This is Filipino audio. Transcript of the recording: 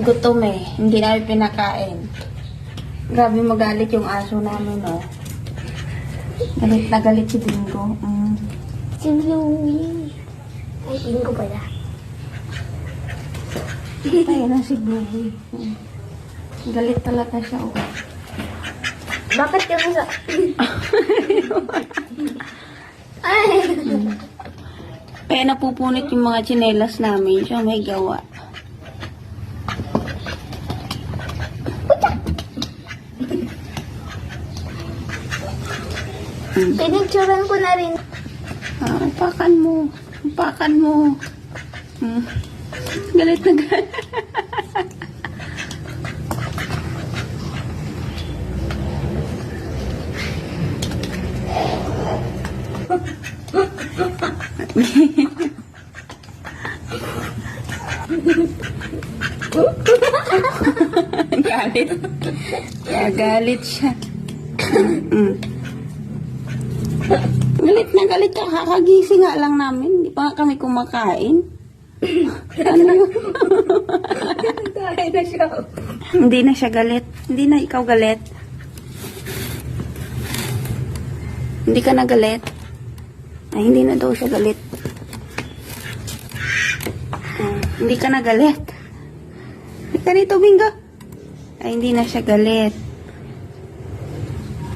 Gutom eh. Hindi namin pinakain. Grabe magalit yung aso namin, oh. Galit na galit si Bingo. Si Bluey. Ay, Bingo pala. Tayo na si Bluey. Galit talaga siya, oh. Bakit kami sa... Ay! Kaya napupunit yung mga tsinelas namin. Siya may gawa. Pinicturean ko na rin. Upakan mo. Upakan mo. Galit na galit. Galit. Kaya galit siya. Galit na galit ka. Kakagising nga lang namin. Hindi pa nga kami kumakain. Ano? Dahil na siya. Hindi na siya galit. Hindi na ikaw galit. Hindi ka na galit. Ay, hindi na daw siya galit. Hindi ka na galit. Hindi ka nito, Bingo. Ay, hindi na siya galit.